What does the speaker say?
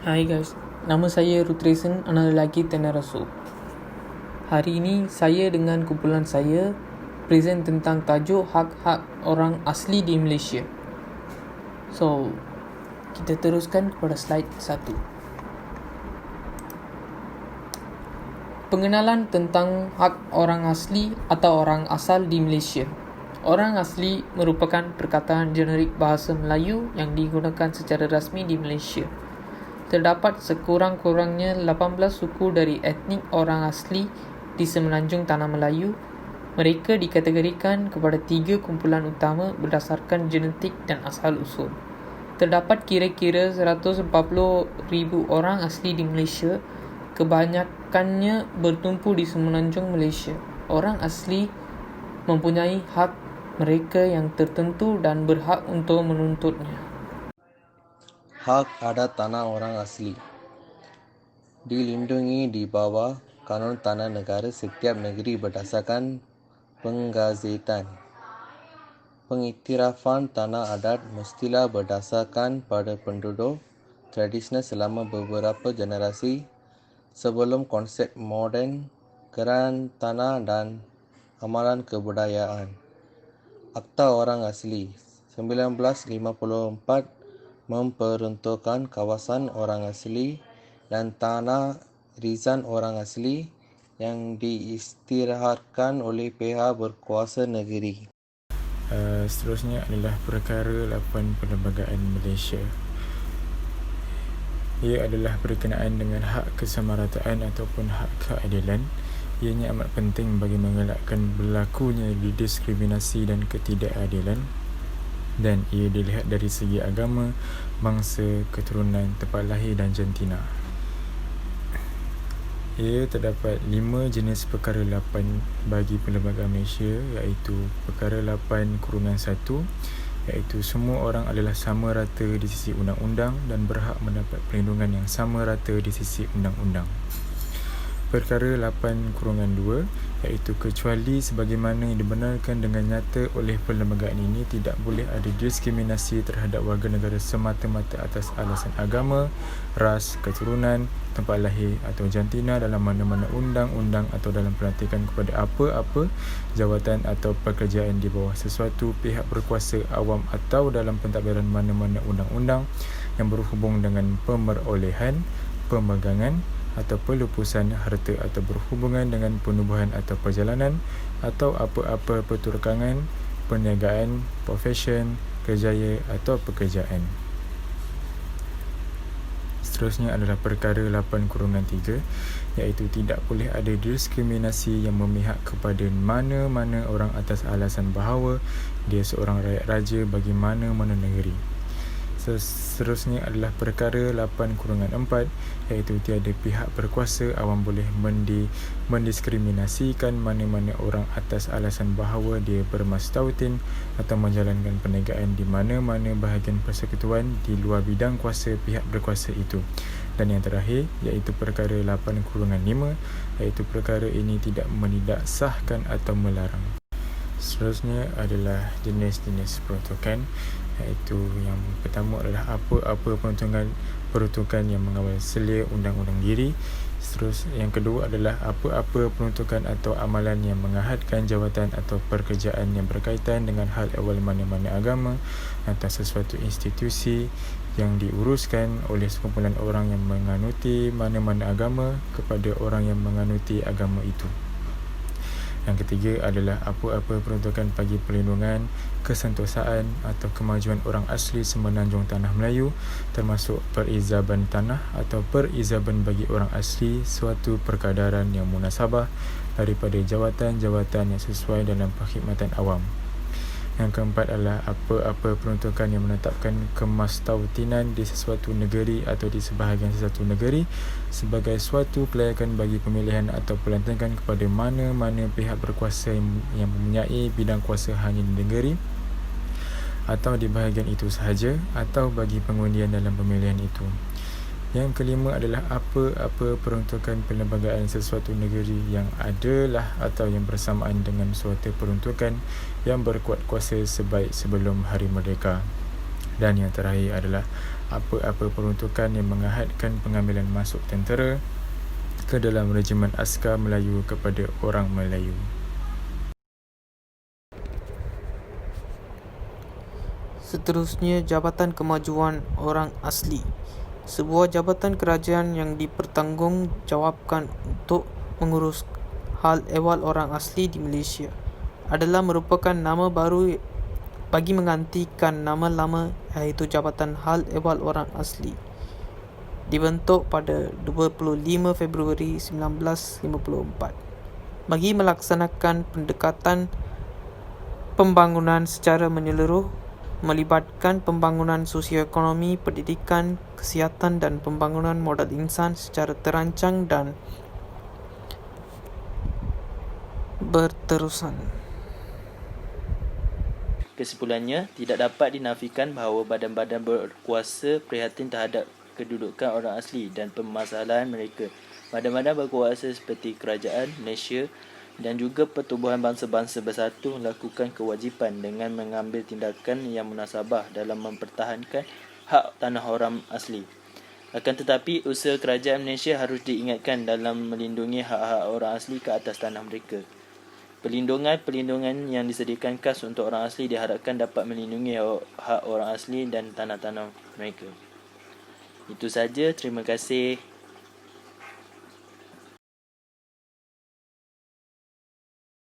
Hai guys, nama saya Rutresen, anak lelaki Tenarasu. Hari ini saya dengan kumpulan saya present tentang tajuk hak-hak orang asli di Malaysia. So, kita teruskan kepada slide 1. Pengenalan tentang hak orang asli atau orang asal di Malaysia. Orang asli merupakan perkataan generik bahasa Melayu yang digunakan secara rasmi di Malaysia. Terdapat sekurang-kurangnya 18 suku dari etnik orang asli di semenanjung Tanah Melayu. Mereka dikategorikan kepada 3 kumpulan utama berdasarkan genetik dan asal-usul. Terdapat kira-kira 140,000 orang asli di Malaysia, kebanyakannya bertumpu di semenanjung Malaysia. Orang asli mempunyai hak mereka yang tertentu dan berhak untuk menuntutnya. Hak adat tanah orang asli dilindungi di bawah Kanun Tanah Negara setiap negeri berdasarkan penggazetan. Pengiktirafan tanah adat mestilah berdasarkan pada penduduk tradisional selama beberapa generasi sebelum konsep moden, geran tanah dan amalan kebudayaan. Akta Orang Asli 1954 memperuntukkan kawasan orang asli dan tanah rizan orang asli yang diisytiharkan oleh pihak berkuasa negeri. Seterusnya adalah perkara 8 Perlembagaan Malaysia. Ia adalah berkenaan dengan hak kesamarataan ataupun hak keadilan. Ianya amat penting bagi mengelakkan berlakunya diskriminasi dan ketidakadilan, dan ia dilihat dari segi agama, bangsa, keturunan, tempat lahir dan jantina. Ia terdapat 5 jenis perkara 8 bagi Perlembagaan Malaysia, iaitu perkara 8/1, iaitu semua orang adalah sama rata di sisi undang-undang dan berhak mendapat perlindungan yang sama rata di sisi undang-undang. Perkara 8/2, iaitu kecuali sebagaimana yang dibenarkan dengan nyata oleh perlembagaan ini, tidak boleh ada diskriminasi terhadap warga negara semata-mata atas alasan agama, ras, keturunan, tempat lahir atau jantina dalam mana-mana undang-undang atau dalam pelantikan kepada apa-apa jawatan atau pekerjaan di bawah sesuatu pihak berkuasa awam atau dalam pentadbiran mana-mana undang-undang yang berhubung dengan pemerolehan, pemegangan atau pelupusan harta atau berhubungan dengan penubuhan atau perjalanan atau apa-apa pertukangan, perniagaan, profession, kerjaya atau pekerjaan. Seterusnya adalah perkara 8/3, iaitu tidak boleh ada diskriminasi yang memihak kepada mana-mana orang atas alasan bahawa dia seorang rakyat raja bagi mana-mana negeri. Seterusnya adalah perkara 8/4, iaitu tiada pihak berkuasa awam boleh mendiskriminasikan mana-mana orang atas alasan bahawa dia bermastautin atau menjalankan perniagaan di mana-mana bahagian persekutuan di luar bidang kuasa pihak berkuasa itu. Dan yang terakhir, iaitu perkara 8/5, iaitu perkara ini tidak menidaksahkan atau melarang. Seterusnya adalah jenis-jenis peruntukan, iaitu yang pertama adalah apa-apa peruntukan yang mengawal selia undang-undang diri. Terus yang kedua adalah apa-apa peruntukan atau amalan yang mengahadkan jawatan atau pekerjaan yang berkaitan dengan hal ehwal mana-mana agama atau sesuatu institusi yang diuruskan oleh sekumpulan orang yang menganuti mana-mana agama kepada orang yang menganuti agama itu. Yang ketiga adalah apa-apa peruntukan bagi perlindungan, kesentosaan atau kemajuan orang asli semenanjung Tanah Melayu, termasuk perizaban tanah atau perizaban bagi orang asli suatu perkadaran yang munasabah daripada jawatan-jawatan yang sesuai dalam perkhidmatan awam. Yang keempat adalah apa-apa peruntukan yang menetapkan kemastautinan di sesuatu negeri atau di sebahagian sesuatu negeri sebagai suatu kelayakan bagi pemilihan atau pelantikan kepada mana-mana pihak berkuasa yang mempunyai bidang kuasa hanya di negeri atau di bahagian itu sahaja atau bagi pengundian dalam pemilihan itu. Yang kelima adalah apa-apa peruntukan perlembagaan sesuatu negeri yang adalah atau yang bersamaan dengan suatu peruntukan yang berkuat kuasa sebaik sebelum Hari Merdeka. Dan yang terakhir adalah apa-apa peruntukan yang mengahadkan pengambilan masuk tentera ke dalam Regimen Askar Melayu kepada orang Melayu. Seterusnya, Jabatan Kemajuan Orang Asli. Sebuah jabatan kerajaan yang dipertanggungjawabkan untuk mengurus hal ehwal orang asli di Malaysia adalah merupakan nama baru bagi menggantikan nama lama, iaitu Jabatan Hal Ehwal Orang Asli. Dibentuk pada 25 Februari 1954 bagi melaksanakan pendekatan pembangunan secara menyeluruh, melibatkan pembangunan sosioekonomi, pendidikan, kesihatan dan pembangunan modal insan secara terancang dan berterusan. Kesimpulannya, tidak dapat dinafikan bahawa badan-badan berkuasa prihatin terhadap kedudukan orang asli dan permasalahan mereka. Badan-badan berkuasa seperti Kerajaan Malaysia dan juga Pertubuhan Bangsa-Bangsa Bersatu melakukan kewajipan dengan mengambil tindakan yang munasabah dalam mempertahankan hak tanah orang asli. Akan tetapi, usaha Kerajaan Malaysia harus diingatkan dalam melindungi hak-hak orang asli ke atas tanah mereka. Perlindungan yang disediakan khas untuk orang asli diharapkan dapat melindungi hak orang asli dan tanah-tanah mereka. Itu saja, terima kasih.